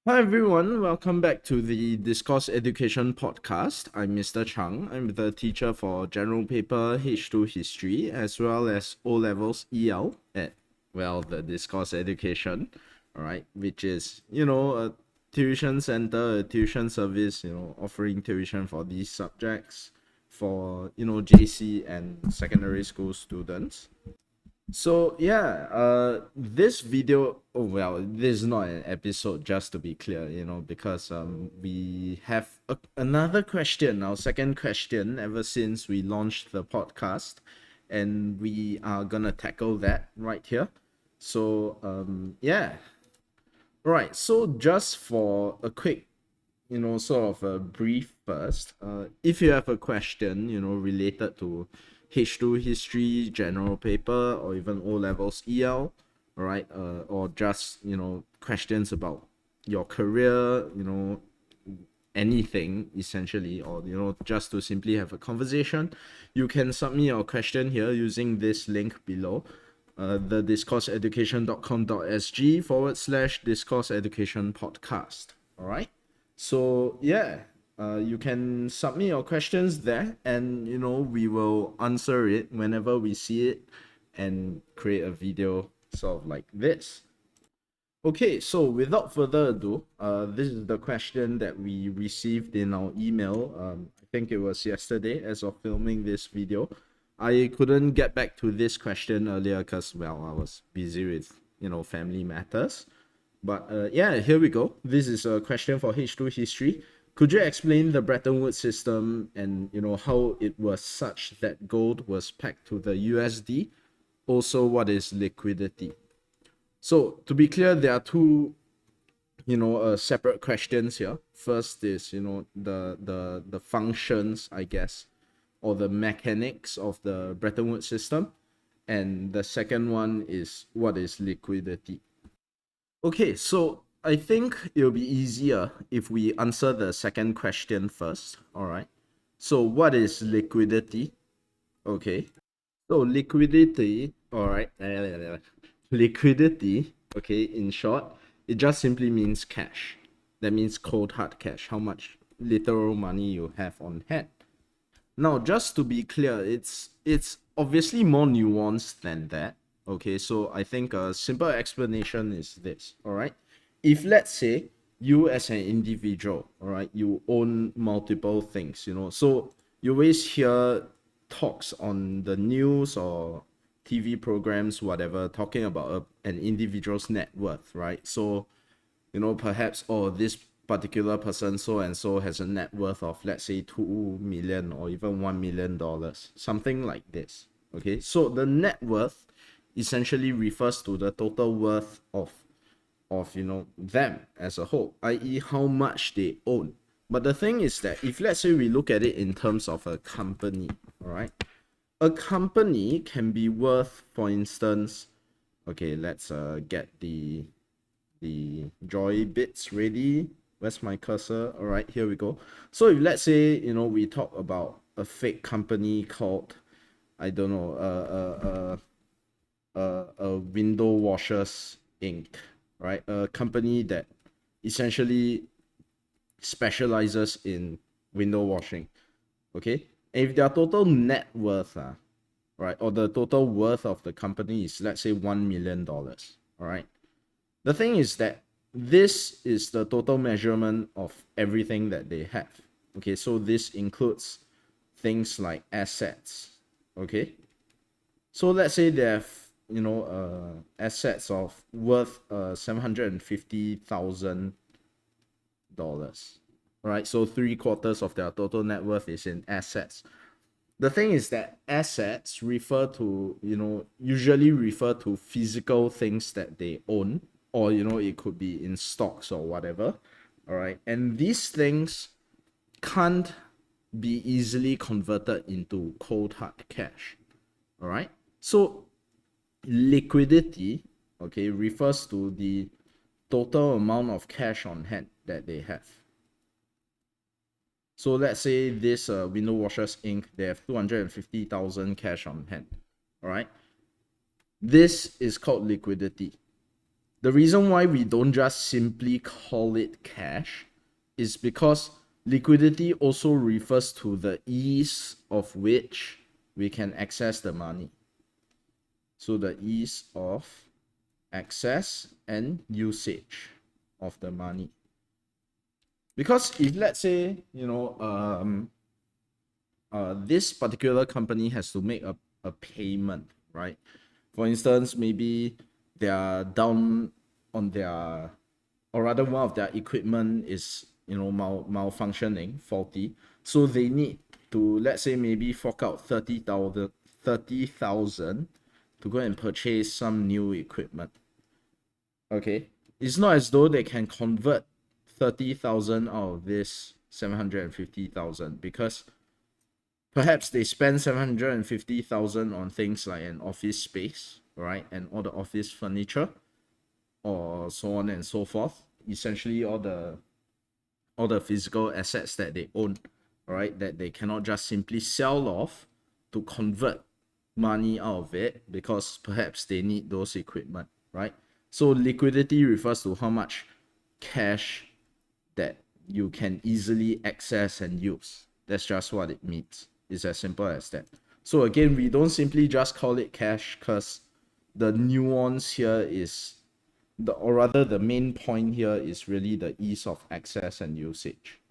Hi everyone, welcome back to the Discourse Education Podcast. I'm Mr. Chang. I'm the teacher for General Paper H2 History as well as O Levels EL at, the Discourse Education, alright, which is, a tuition center, a tuition service, offering tuition for these subjects for, JC and secondary school students. So yeah, this video, this is not an episode, just to be clear, because we have another question, our second question ever since we launched the podcast, and we are gonna tackle that right here. So yeah, right. So just for a quick, sort of a brief first, if you have a question, related to H2 history, general paper, or even O levels EL, right? Or just, questions about your career, anything essentially, or, just to simply have a conversation, you can submit your question here using this link below. The discourseeducation.com.sg/discourse education podcast. All right. So yeah, you can submit your questions there, and we will answer it whenever we see it, and create a video sort of like this. Okay, so without further ado, this is the question that we received in our email. I think it was yesterday as of filming this video. I couldn't get back to this question earlier because, I was busy with, family matters. But yeah, here we go. This is a question for H2 history. Could you explain the Bretton-Woods system and, how it was such that gold was pegged to the USD? Also, what is liquidity? So to be clear, there are two, separate questions here. First is, the functions, I guess, or the mechanics of the Bretton-Woods system, and the second one is what is liquidity. Okay, so I think it'll be easier if we answer the second question first. All right. So what is liquidity? Okay. So liquidity, all right. Liquidity, okay, in short, it just simply means cash. That means cold hard cash, how much literal money you have on hand. Now, just to be clear, it's obviously more nuanced than that. Okay, so I think a simple explanation is this. All right, if let's say you as an individual, all right, you own multiple things, so you always hear talks on the news or TV programs, whatever, talking about an individual's net worth, right? So perhaps, this particular person so and so has a net worth of, let's say, 2 million or even $1 million, something like this. Okay, so the net worth essentially refers to the total worth of them as a whole, i.e., how much they own. But the thing is that if let's say we look at it in terms of a company, all right, a company can be worth, for instance, okay, let's get the joy bits ready. Where's my cursor? All right, here we go. So if let's say we talk about a fake company called, I don't know, Window Washers Inc., right? A company that essentially specializes in window washing. Okay, and if their total net worth, right, or the total worth of the company is, let's say, $1 million. All right, the thing is that this is the total measurement of everything that they have. Okay, so this includes things like assets. Okay, so let's say they have assets of worth $750,000. Right, so 3/4 of their total net worth is in assets. The thing is that assets refer to, usually refer to physical things that they own, or, it could be in stocks or whatever. All right. And these things can't be easily converted into cold hard cash. All right. So liquidity, okay, refers to the total amount of cash on hand that they have. So let's say this Window Washers Inc., they have 250,000 cash on hand. All right. This is called liquidity. The reason why we don't just simply call it cash is because liquidity also refers to the ease of which we can access the money. So the ease of access and usage of the money. Because if let's say, this particular company has to make a payment, right? For instance, maybe they are down on their, or rather one of their equipment is, malfunctioning, faulty. So they need to, let's say, maybe fork out 30,000 to go and purchase some new equipment. Okay, it's not as though they can convert 30,000 out of this 750,000, because perhaps they spend 750,000 on things like an office space, right, and all the office furniture, or so on and so forth. Essentially, all the physical assets that they own, right, that they cannot just simply sell off to convert money out of it, because perhaps they need those equipment, right? So liquidity refers to how much cash that you can easily access and use. That's just what it means. It's as simple as that. So again, we don't simply just call it cash, because the nuance here is, or rather the main point here is really the ease of access and usage.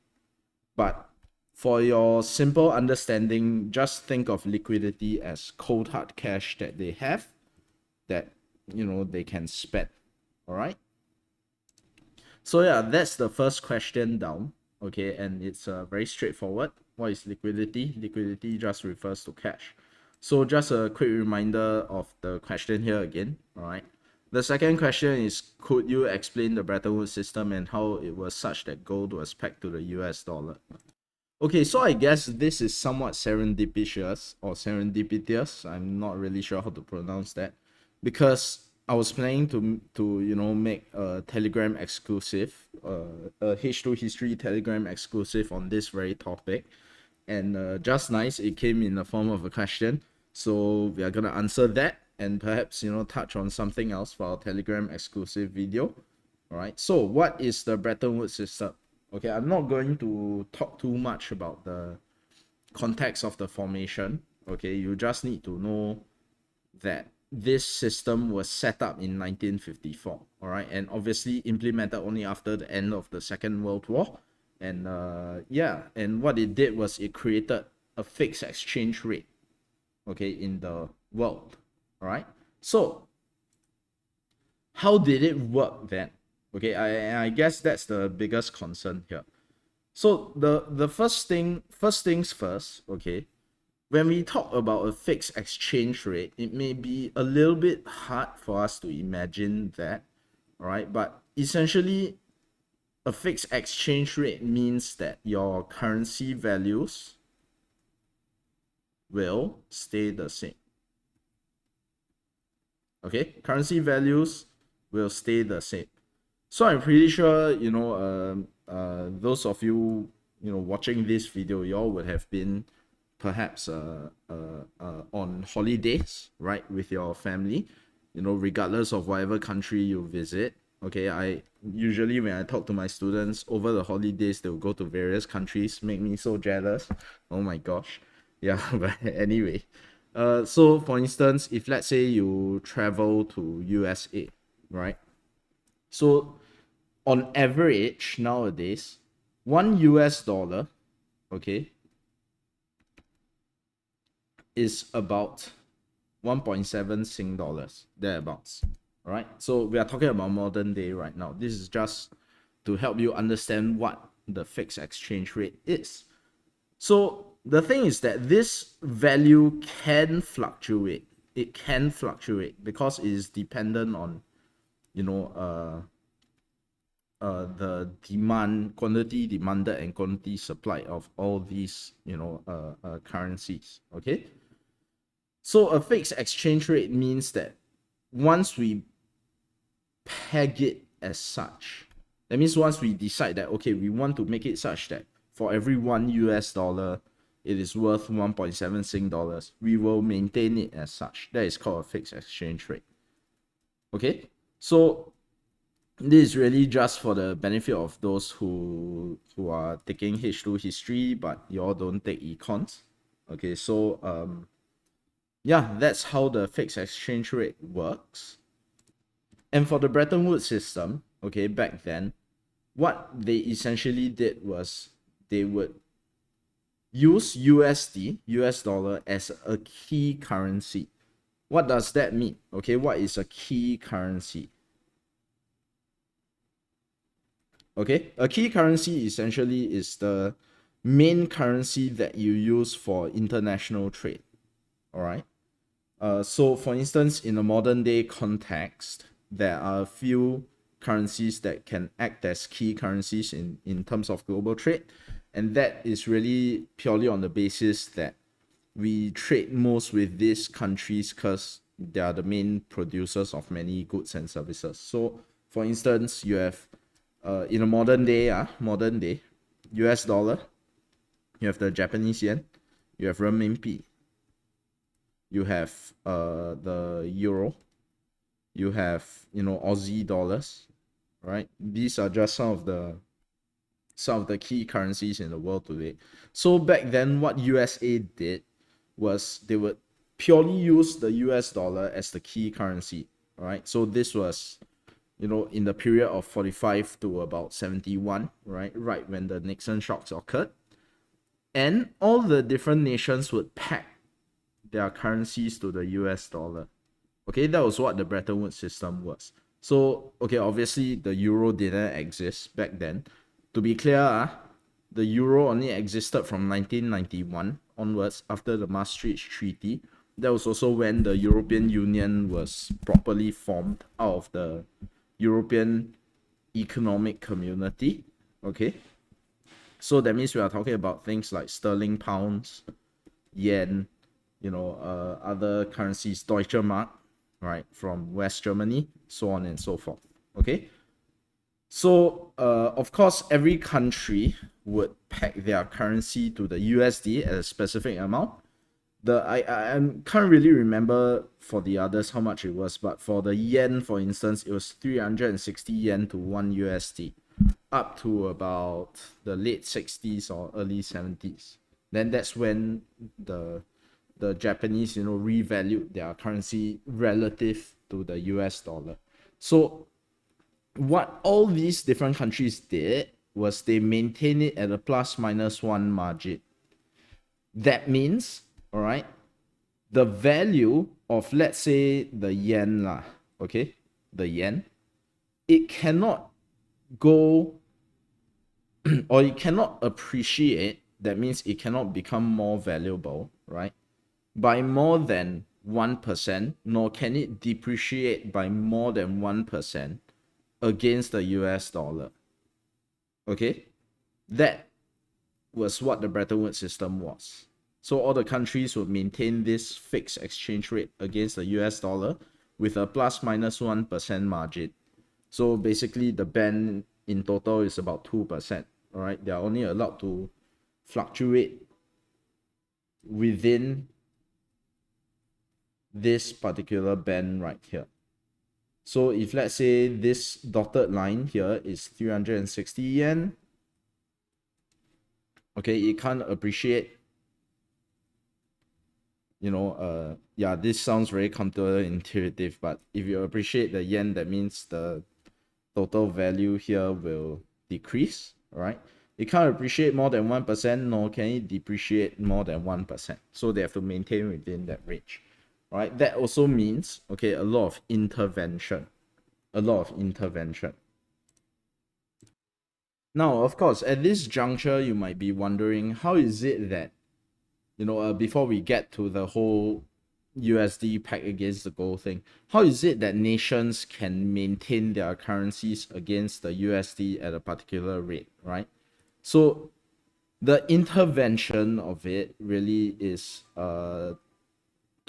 But for your simple understanding, just think of liquidity as cold hard cash that they have, that they can spend. All right, so yeah, that's the first question down. Okay, and it's very straightforward. What is liquidity? Liquidity just refers to cash. So just a quick reminder of the question here again. All right, the second question is, could you explain the Bretton-Woods system and how it was such that gold was pegged to the US dollar? Okay, so I guess this is somewhat serendipitous or serendipitous. I'm not really sure how to pronounce that, because I was planning to make a Telegram exclusive, a H2 history Telegram exclusive on this very topic, and just nice, it came in the form of a question. So we are gonna answer that, and perhaps touch on something else for our Telegram exclusive video. All right. So what is the Bretton-Woods system? Okay, I'm not going to talk too much about the context of the formation. Okay, you just need to know that this system was set up in 1954. All right, and obviously implemented only after the end of the Second World War. And yeah, and what it did was it created a fixed exchange rate, okay, in the world. All right, so how did it work then? Okay, I guess that's the biggest concern here. So the first things first, okay, when we talk about a fixed exchange rate, it may be a little bit hard for us to imagine that, all right? But essentially, a fixed exchange rate means that your currency values will stay the same. Okay, currency values will stay the same. So I'm pretty sure, those of you, watching this video, y'all would have been perhaps on holidays, right, with your family, regardless of whatever country you visit. Okay, I usually, when I talk to my students over the holidays, they'll go to various countries, make me so jealous. Oh my gosh. Yeah, but anyway. So for instance, if let's say you travel to USA, right? So on average nowadays, $1, okay, is about 1.7 Sing dollars, thereabouts. All right, so we are talking about modern day right now. This is just to help you understand what the fixed exchange rate is. So the thing is that this value can fluctuate. It can fluctuate because it is dependent on, the demand, quantity demanded and quantity supply of all these, currencies. Okay. So a fixed exchange rate means that once we peg it as such, that means once we decide that, okay, we want to make it such that for every $1, it is worth 1.7 Sing dollars, we will maintain it as such. That is called a fixed exchange rate. Okay, so this is really just for the benefit of those who are taking H2 history, but you all don't take econs. Okay, so yeah, that's how the fixed exchange rate works. And for the Bretton-Woods system, okay, back then, what they essentially did was they would use USD, US dollar, as a key currency. What does that mean? Okay, what is a key currency? Okay, a key currency essentially is the main currency that you use for international trade. All right. So for instance, in a modern day context, there are a few currencies that can act as key currencies in terms of global trade. And that is really purely on the basis that we trade most with these countries because they are the main producers of many goods and services. So for instance, you have in a modern day, US dollar, you have the Japanese yen, you have renminbi, you have the euro, you have Aussie dollars, right? These are just some of the key currencies in the world today. So back then, what USA did was they would purely use the US dollar as the key currency, right? So this was in the period of 45 to about 71, right when the Nixon shocks occurred, and all the different nations would peg their currencies to the US dollar. Okay, that was what the Bretton-Woods system was. So, okay, obviously the euro didn't exist back then. To be clear, the euro only existed from 1991 onwards after the Maastricht Treaty. That was also when the European Union was properly formed out of the European Economic Community. Okay, so that means we are talking about things like sterling pounds, yen, other currencies, Deutsche Mark, right, from West Germany, so on and so forth. Okay, so of course, every country would peg their currency to the USD at a specific amount. I can't really remember for the others how much it was, but for the yen, for instance, it was 360 yen to 1 USD, up to about the late 60s or early 70s. Then that's when the Japanese, revalued their currency relative to the US dollar. So what all these different countries did was they maintained it at a ±1 margin. That means, all right, the value of, let's say, the yen lah, okay, the yen, it cannot go or it cannot appreciate. That means it cannot become more valuable, right, by more than 1%, nor can it depreciate by more than 1% against the US dollar. Okay, that was what the Bretton-Woods system was. So all the countries would maintain this fixed exchange rate against the US dollar with a ±1% margin. So basically the band in total is about 2%. All right, they are only allowed to fluctuate within this particular band right here. So if let's say this dotted line here is 360 yen, okay, it can't appreciate. Yeah, this sounds very counterintuitive, but if you appreciate the yen, that means the total value here will decrease, right? It can't appreciate more than 1%, nor can it depreciate more than 1%. So they have to maintain within that range, right? That also means, okay, a lot of intervention. Now, of course, at this juncture, you might be wondering, how is it that, before we get to the whole USD peg against the gold thing, how is it that nations can maintain their currencies against the USD at a particular rate, right? So the intervention of it really is, to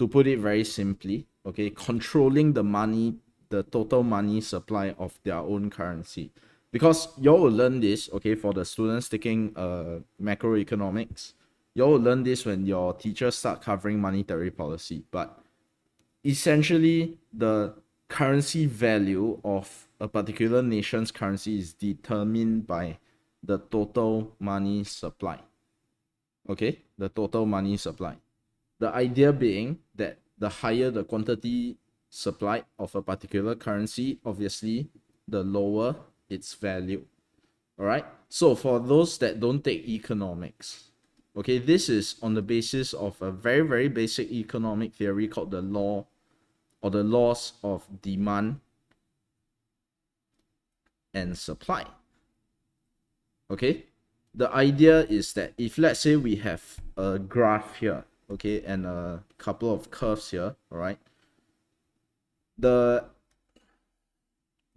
put it very simply, okay, controlling the total money supply of their own currency. Because y'all will learn this, okay, for the students taking macroeconomics, y'all will learn this when your teachers start covering monetary policy. But essentially, the currency value of a particular nation's currency is determined by the total money supply. Okay, the total money supply. The idea being that the higher the quantity supplied of a particular currency, obviously, the lower its value. All right. So for those that don't take economics, okay, this is on the basis of a very, very basic economic theory called the law or the laws of demand and supply. Okay. The idea is that if let's say we have a graph here, okay, and a couple of curves here, all right, the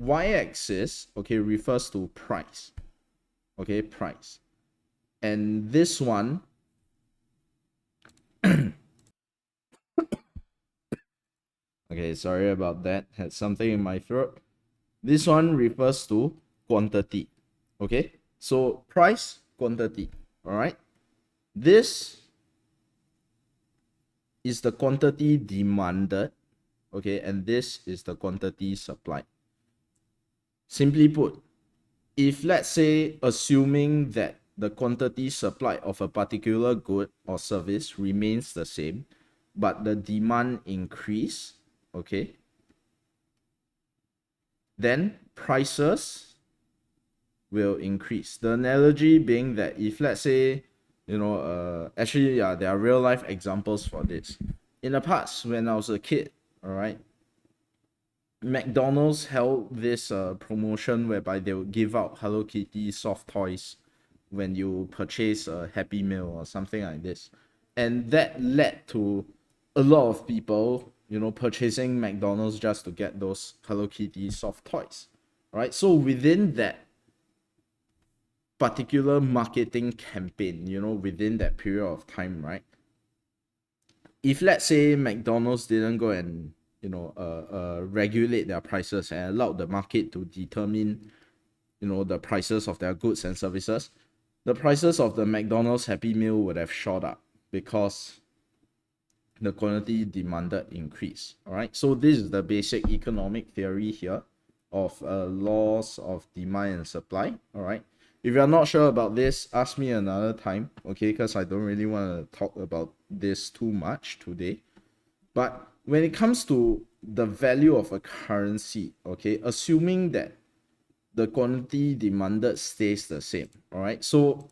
y-axis, okay, refers to price, okay, price, and this one okay, sorry about that, had something in my throat. This one refers to quantity, okay, so price, quantity, all right, this is the quantity demanded, okay, and this is the quantity supplied. Simply put, if let's say assuming that the quantity supplied of a particular good or service remains the same, but the demand increase, okay, then prices will increase. The analogy being that if let's say, actually, yeah, there are real life examples for this. In the past, when I was a kid, all right, McDonald's held this promotion whereby they would give out Hello Kitty soft toys when you purchase a Happy Meal or something like this. And that led to a lot of people, purchasing McDonald's just to get those Hello Kitty soft toys, right? So within that particular marketing campaign, within that period of time, right? If let's say McDonald's didn't go and regulate their prices and allowed the market to determine, the prices of their goods and services, the prices of the McDonald's Happy Meal would have shot up because the quantity demanded increase. All right. So this is the basic economic theory here of laws of demand and supply. All right. If you're not sure about this, ask me another time, okay? Because I don't really want to talk about this too much today. But when it comes to the value of a currency, okay, assuming that the quantity demanded stays the same, all right? So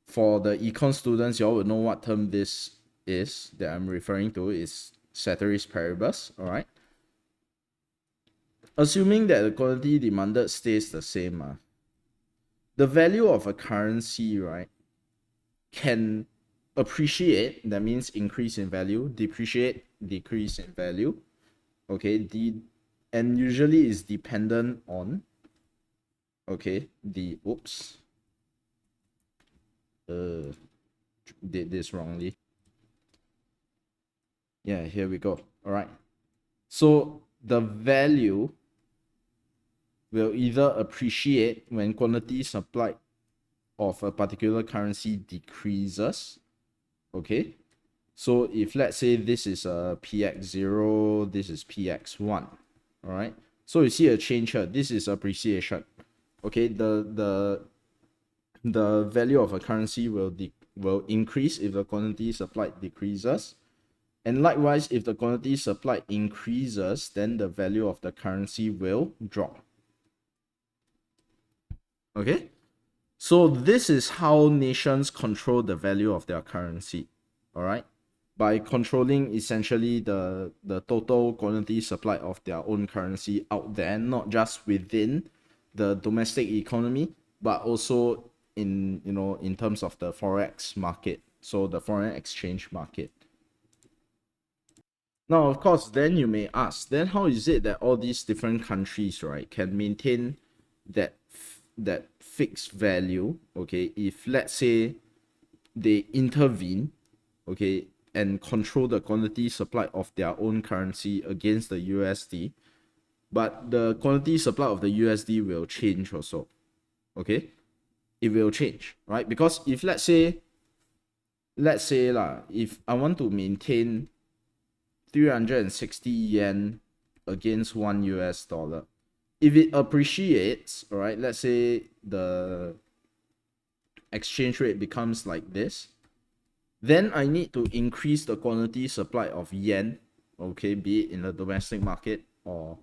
for the econ students, you all would know what term this is that I'm referring to is ceteris paribus, all right? Assuming that the quantity demanded stays the same, the value of a currency, right, can appreciate, that means increase in value, depreciate, decrease in value, okay, and usually is dependent on, okay, did this wrongly. Yeah, here we go. All right, so the value will either appreciate when quantity supplied of a particular currency decreases, okay? So if let's say this is a px0, this is px1, all right? So you see a change here. This is appreciation, okay? The value of a currency will increase if the quantity supplied decreases. And likewise, if the quantity supplied increases, then the value of the currency will drop. Okay? So this is how nations control the value of their currency, all right? By controlling essentially the total quantity supply of their own currency out there, not just within the domestic economy, but also in terms of the forex market, so the foreign exchange market. Now, of course, then you may ask, then how is it that all these different countries, right, can maintain that fixed value, okay, if let's say they intervene, okay, and control the quantity supply of their own currency against the USD, but the quantity supply of the USD will change also, okay? It will change, right? Because if let's say if I want to maintain 360 yen against $1, if it appreciates, all right, let's say the exchange rate becomes like this, then I need to increase the quantity supply of yen, okay, be it in the domestic market or,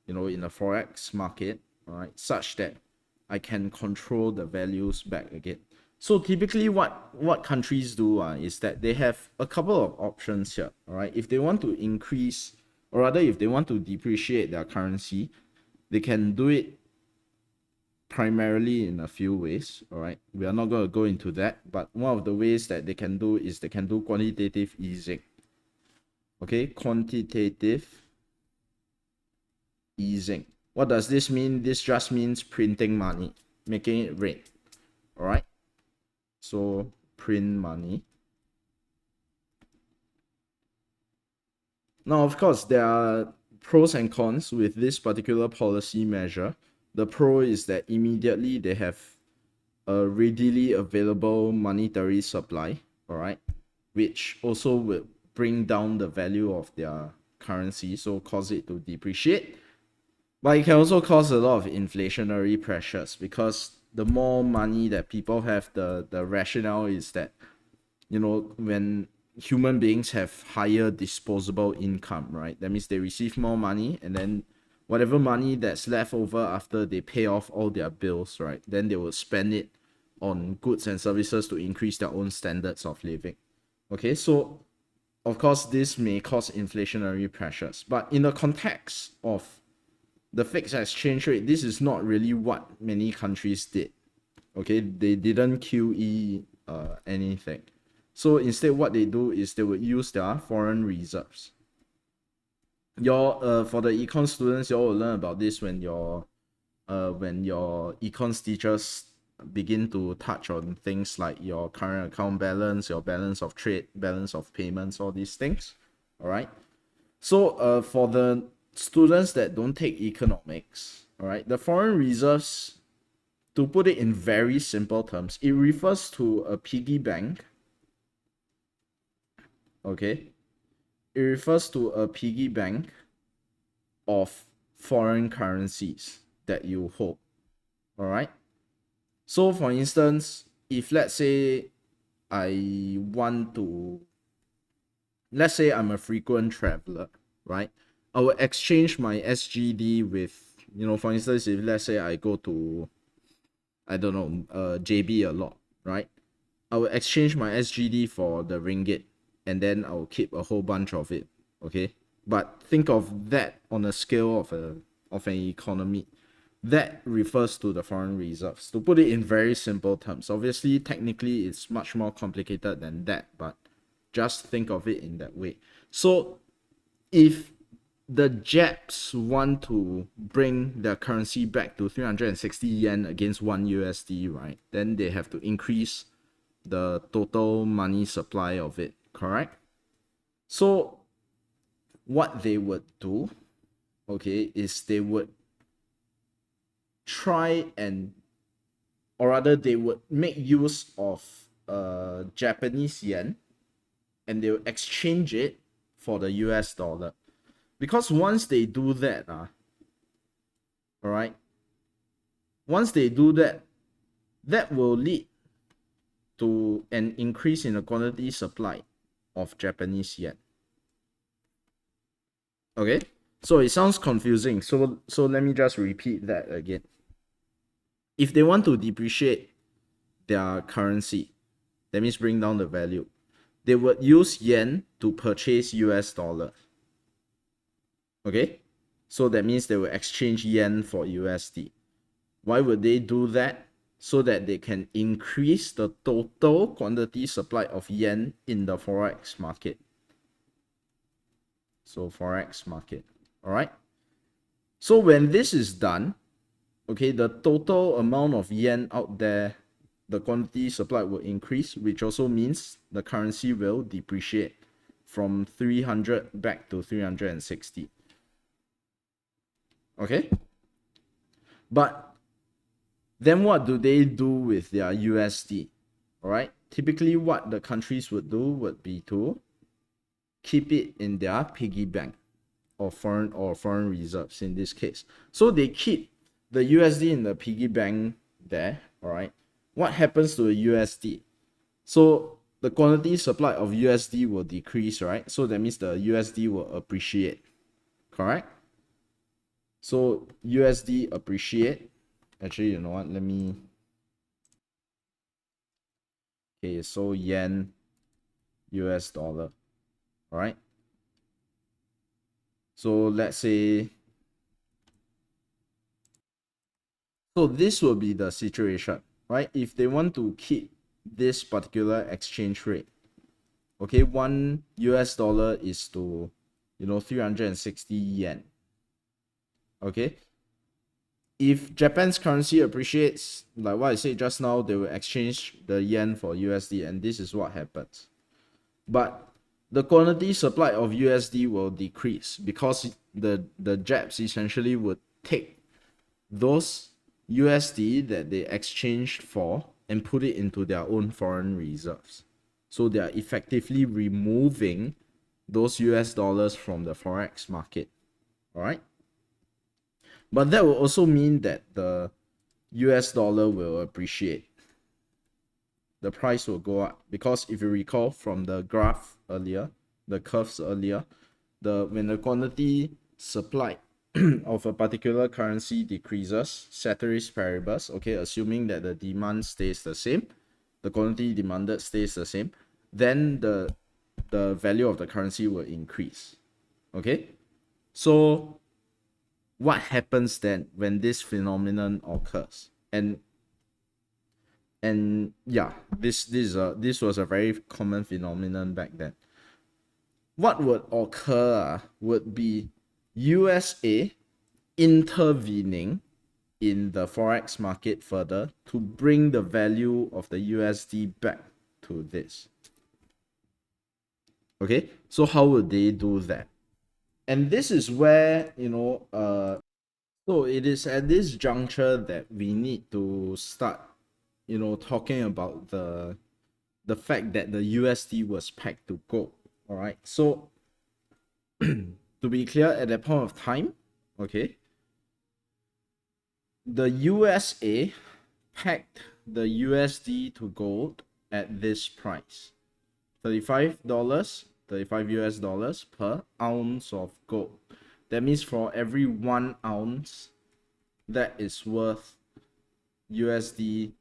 you know, in the forex market, all right, such that I can control the values back again. So typically what countries do is that they have a couple of options here, all right? If they want to increase, or rather if they want to depreciate their currency, they can do it primarily in a few ways, all right? We are not going to go into that, but one of the ways that they can do is they can do quantitative easing. Okay, quantitative easing. What does this mean? This just means printing money, making it rain, all right? So print money. Now, of course, there are pros and cons with this particular policy measure. The pro is that immediately they have a readily available monetary supply, all right, which also will bring down the value of their currency, so cause it to depreciate. But it can also cause a lot of inflationary pressures, because the more money that people have, the rationale is that, you know, when human beings have higher disposable income, right, that means they receive more money, and then whatever money that's left over after they pay off all their bills, right, then they will spend it on goods and services to increase their own standards of living. Okay, so of course this may cause inflationary pressures, but in the context of the fixed exchange rate, this is not really what many countries did. Okay, they didn't QE anything. So instead, what they do is they would use their foreign reserves. For the econ students, you all will learn about this when your econs teachers begin to touch on things like your current account balance, your balance of trade, balance of payments, all these things. All right. So for the students that don't take economics, all right, the foreign reserves, to put it in very simple terms, it refers to a piggy bank. Okay, it refers to a piggy bank of foreign currencies that you hold. All right. So for instance, if let's say let's say I'm a frequent traveler, right? I will exchange my SGD with, you know, for instance, if let's say I go to, I don't know, JB a lot, right? I will exchange my SGD for the ringgit, and then I'll keep a whole bunch of it, okay? But think of that on a scale of an economy. That refers to the foreign reserves. To put it in very simple terms, obviously, technically, it's much more complicated than that, but just think of it in that way. So if the Japs want to bring their currency back to 360 yen against 1 USD, right, then they have to increase the total money supply of it, correct? So what they would do, okay, is they would try and, or rather they would make use of Japanese yen, and they will exchange it for the US dollar. Because once they do that, all right, once they do that, that will lead to an increase in the quantity supply of Japanese yen. Okay, so it sounds confusing. So let me just repeat that again. If they want to depreciate their currency, that means bring down the value, they would use yen to purchase US dollar. Okay, so that means they will exchange yen for USD. Why would they do that? So that they can increase the total quantity supply of yen in the forex market. So forex market, all right? So when this is done, okay, the total amount of yen out there, the quantity supply will increase, which also means the currency will depreciate from 300 back to 360. Okay, but then what do they do with their USD? All right, typically what the countries would do would be to keep it in their piggy bank of foreign reserves in this case. So they keep the USD in the piggy bank there, all right? What happens to the USD? So the quantity supply of USD will decrease, right? So that means the USD will appreciate, correct? So USD appreciate. Actually, you know what? Let me. Okay, so yen, US dollar, all right? So let's say. So this will be the situation, right? If they want to keep this particular exchange rate, okay, 1 US dollar is to, 360 yen, okay? If Japan's currency appreciates, like what I said just now, they will exchange the yen for USD, and this is what happens. But the quantity supply of USD will decrease because the Japs essentially would take those USD that they exchanged for and put it into their own foreign reserves. So they are effectively removing those US dollars from the forex market. All right. But that will also mean that the US dollar will appreciate. The price will go up because if you recall from the graph earlier, the curves earlier, when the quantity supplied of a particular currency decreases, ceteris paribus, okay, assuming that the demand stays the same, the quantity demanded stays the same, then the value of the currency will increase. Okay, so what happens then when this phenomenon occurs? And yeah, this was a very common phenomenon back then. What would occur would be USA intervening in the forex market further to bring the value of the USD back to this. Okay, so how would they do that? And this is where, so it is at this juncture that we need to start, talking about the fact that the USD was pegged to gold. All right, so to be clear, at that point of time, okay, the USA pegged the USD to gold at this price, $35, 35 US dollars per ounce of gold. That means for every 1 ounce, that is worth USD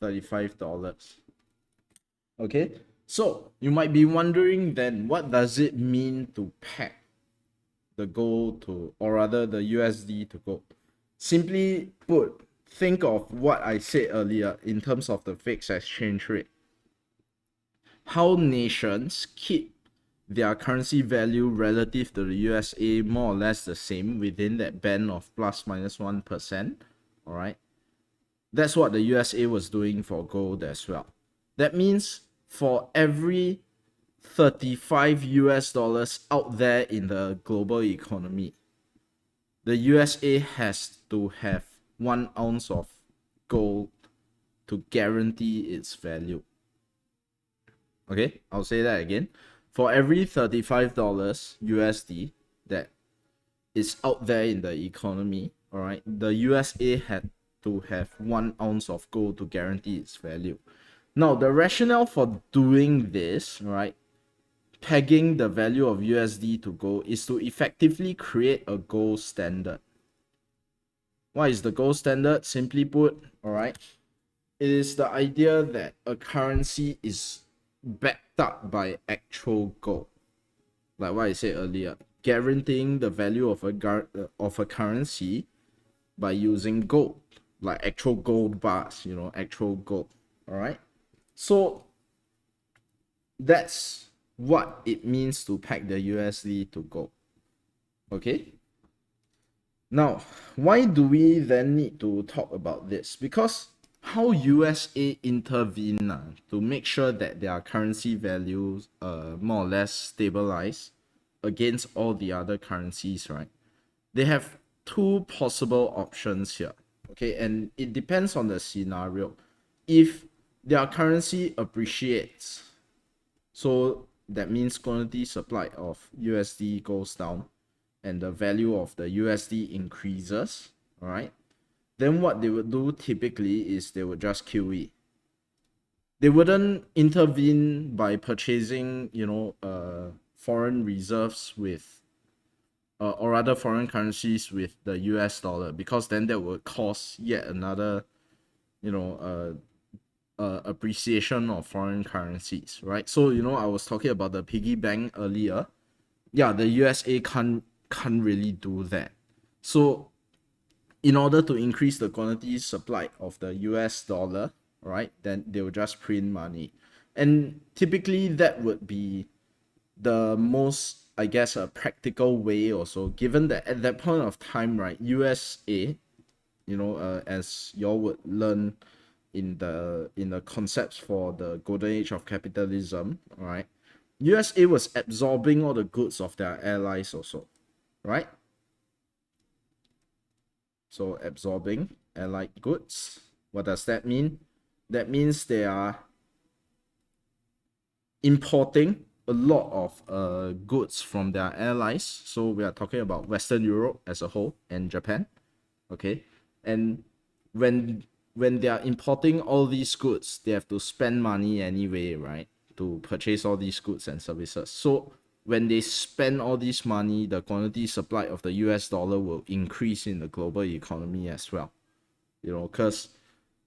$35. Okay, so you might be wondering then, what does it mean to peg the gold to, or rather the USD to gold? Simply put, think of what I said earlier in terms of the fixed exchange rate. How nations keep their currency value relative to the USA more or less the same within that band of plus minus 1%. All right. That's what the USA was doing for gold as well. That means for every 35 US dollars out there in the global economy, the USA has to have 1 ounce of gold to guarantee its value. Okay, I'll say that again. For every $35 USD that is out there in the economy, all right, the USA had to have 1 ounce of gold to guarantee its value. Now, the rationale for doing this, right, pegging the value of USD to gold, is to effectively create a gold standard. What is the gold standard? Simply put, all right, it is the idea that a currency is backed up by actual gold, like what I said earlier, guaranteeing the value of a currency by using gold, like actual gold bars, actual gold. All right, so that's what it means to peg the USD to gold. Okay, now why do we then need to talk about this? Because how USA intervene to make sure that their currency values more or less stabilize against all the other currencies, right? They have two possible options here, okay? And it depends on the scenario. If their currency appreciates, so that means quantity supply of USD goes down and the value of the USD increases, all right, then what they would do typically is they would just QE. They wouldn't intervene by purchasing, foreign reserves with, or rather foreign currencies with the US dollar, because then that would cause yet another, appreciation of foreign currencies, right? So, I was talking about the piggy bank earlier. Yeah, the USA can't really do that. So, in order to increase the quantity supply of the US dollar, right, then they will just print money. And typically that would be the most, I guess, a practical way also, given that at that point of time, right, USA, as y'all would learn in the concepts for the golden age of capitalism, right, USA was absorbing all the goods of their allies also, right? So absorbing allied goods. What does that mean? That means they are importing a lot of goods from their allies. So we are talking about Western Europe as a whole and Japan. Okay. And when they are importing all these goods, they have to spend money anyway, right? To purchase all these goods and services. So when they spend all this money, the quantity supply of the US dollar will increase in the global economy as well. Because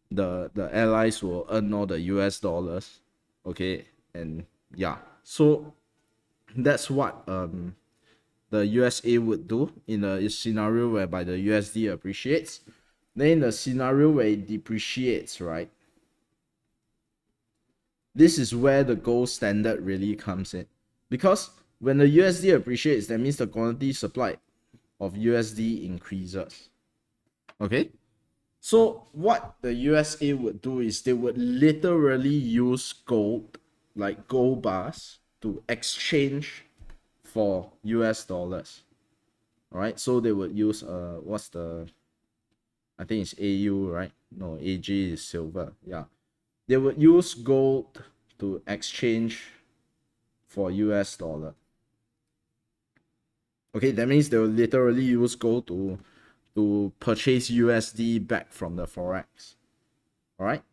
the allies will earn all the US dollars. Okay. And yeah. So that's what the USA would do in a scenario whereby the USD appreciates. Then in the scenario where it depreciates, right? This is where the gold standard really comes in. Because when the USD appreciates, that means the quantity supply of USD increases. Okay? So what the USA would do is they would literally use gold, like gold bars, to exchange for US dollars. All right, so they would use I think it's AU, right? No, AG is silver. Yeah, they would use gold to exchange for US dollar. Okay, that means they will literally use gold to purchase USD back from the forex. All right,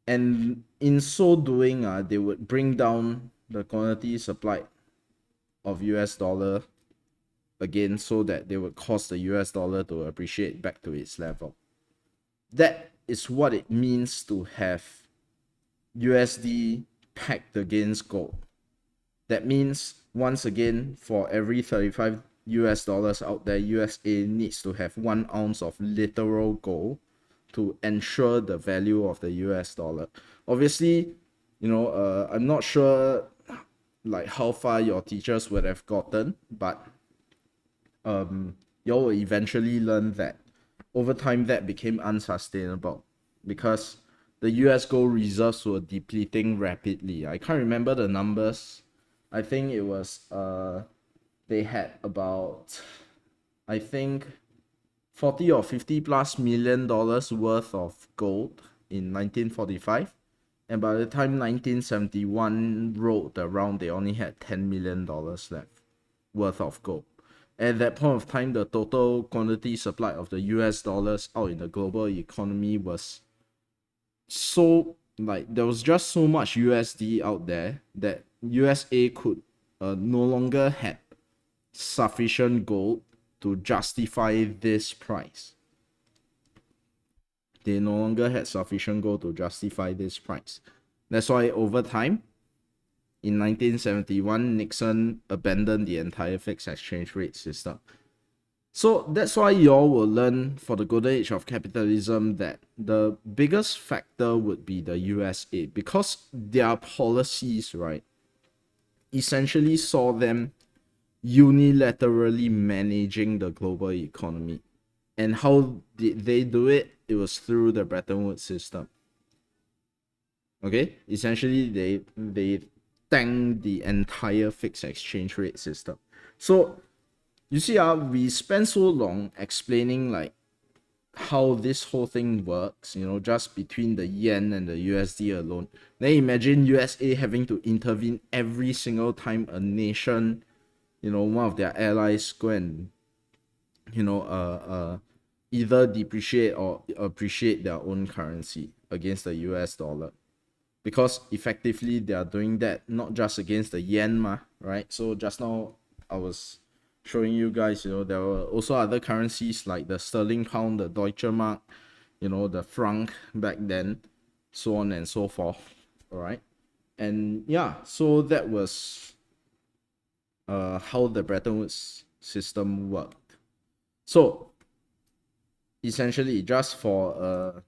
and in so doing, they would bring down the quantity supply of US dollar again, so that they would cause the US dollar to appreciate back to its level. That is what it means to have USD pegged against gold. That means, once again, for every 35 US dollars out there, USA needs to have 1 ounce of literal gold to ensure the value of the US dollar. Obviously, I'm not sure like how far your teachers would have gotten, but y'all will eventually learn that over time that became unsustainable because the US gold reserves were depleting rapidly. I can't remember the numbers. I think it was they had about, I think, 40 or 50 plus $million worth of gold in 1945, and by the time 1971 rolled around, they only had $10 million left worth of gold. At that point of time, the total quantity supply of the US dollars out in the global economy was so, like, there was just so much USD out there that USA could no longer have sufficient gold to justify this price. They no longer had sufficient gold to justify this price. That's why over time, in 1971, Nixon abandoned the entire fixed exchange rate system. So that's why y'all will learn for the golden age of capitalism that the biggest factor would be the USA, because their policies, right, essentially saw them unilaterally managing the global economy. And how did they do it? It was through the Bretton-Woods System. Okay, essentially they tanked the entire fixed exchange rate system. So you see, we spent so long explaining like how this whole thing works, you know, just between the yen and the USD alone, then imagine USA having to intervene every single time a nation, you know, one of their allies go and, you know, either depreciate or appreciate their own currency against the US dollar. Because effectively they are doing that not just against the yen, right? So just now I was showing you guys, you know, there were also other currencies like the sterling pound, the Deutsche Mark, you know, the franc back then, so on and so forth. All right. And yeah, so that was how the Bretton-Woods system worked. So essentially, just for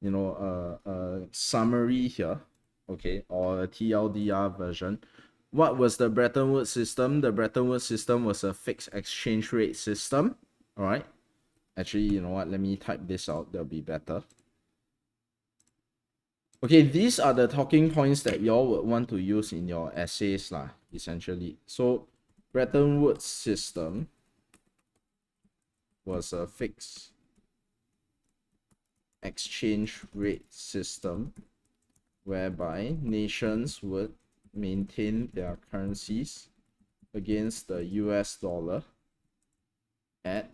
a summary here, okay, or a TLDR version. What was the Bretton-Woods system? The Bretton-Woods system was a fixed exchange rate system. All right. Actually, you know what? Let me type this out. That'll be better. Okay, these are the talking points that y'all would want to use in your essays, essentially. So, Bretton-Woods system was a fixed exchange rate system whereby nations would maintain their currencies against the US dollar at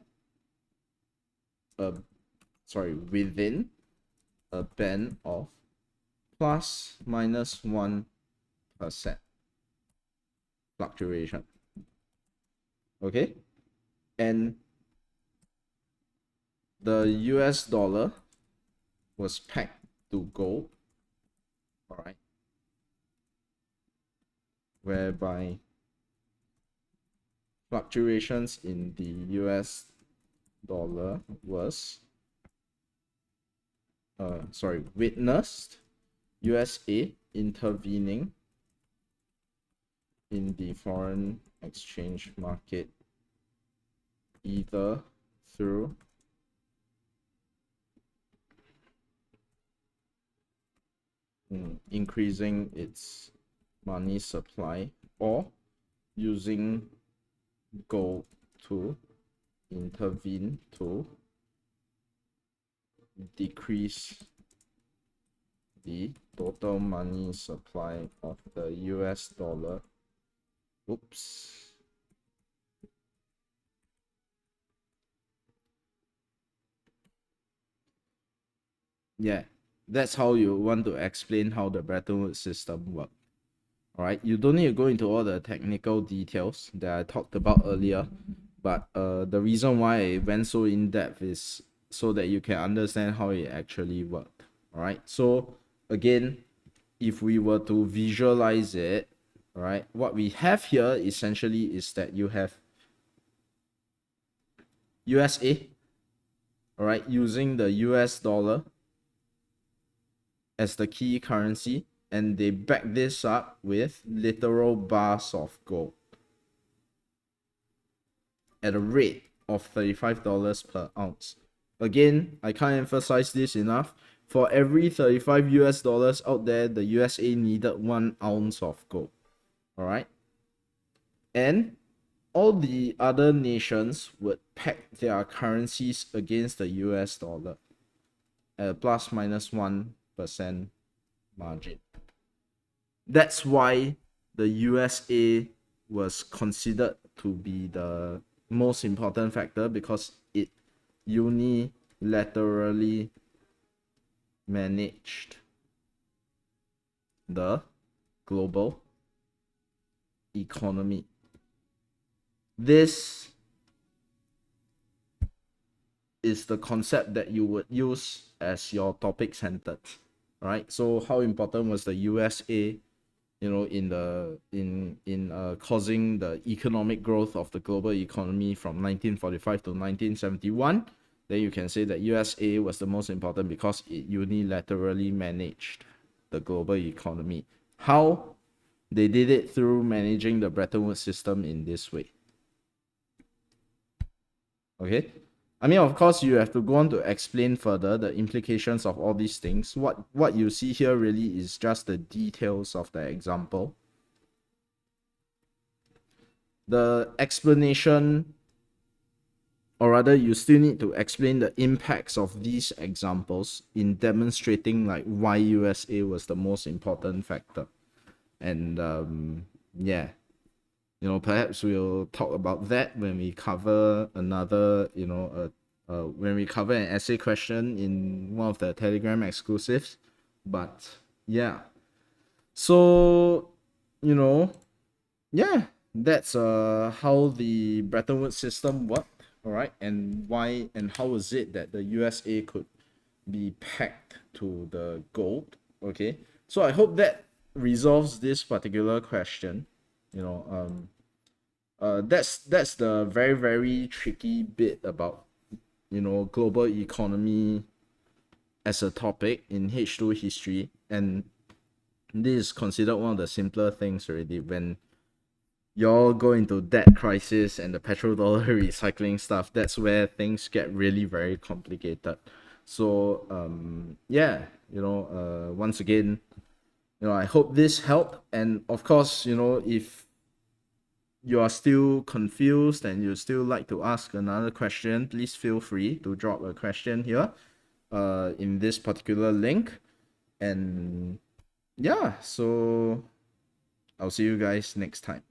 within a band of plus minus 1% fluctuation. Okay, and the US dollar was pegged to gold, all right, whereby fluctuations in the US dollar was witnessed USA intervening in the foreign exchange market either through increasing its money supply or using gold to intervene to decrease the total money supply of the US dollar. Oops. Yeah, that's how you want to explain how the Bretton-Woods system works. All right, you don't need to go into all the technical details that I talked about earlier, but the reason why I went so in depth is so that you can understand how it actually worked. All right, so again, if we were to visualize it, all right, what we have here essentially is that you have USA, all right, using the US dollar as the key currency, and they back this up with literal bars of gold at a rate of $35 per ounce. Again, I can't emphasize this enough. For every 35 US dollars out there, the USA needed 1 ounce of gold. All right. And all the other nations would peg their currencies against the US dollar at a plus minus 1% margin. That's why the USA was considered to be the most important factor, because it unilaterally managed the global economy. This is the concept that you would use as your topic sentence, right? So how important was the USA, you know, in causing the economic growth of the global economy from 1945 to 1971? Then you can say that USA was the most important because it unilaterally managed the global economy. How? They did it through managing the Bretton-Woods system in this way. Okay, I mean, of course, you have to go on to explain further the implications of all these things. What you see here really is just the details of the example. The explanation or rather you still need to explain the impacts of these examples in demonstrating like why USA was the most important factor. And yeah, perhaps we'll talk about that when we cover another, when we cover an essay question in one of the Telegram exclusives. But yeah, so you know, yeah, that's how the Bretton-Woods system worked, all right, and why and how is it that the USA could be pegged to the gold. Okay, so I hope that resolves this particular question. you know um that's the very very tricky bit about global economy as a topic in H2 history, and this is considered one of the simpler things already. When y'all go into debt crisis and the petrodollar recycling stuff, that's where things get really very complicated. So yeah, once again, I hope this helped. And of course, if you are still confused and you still like to ask another question, please feel free to drop a question here in this particular link. And yeah, so I'll see you guys next time.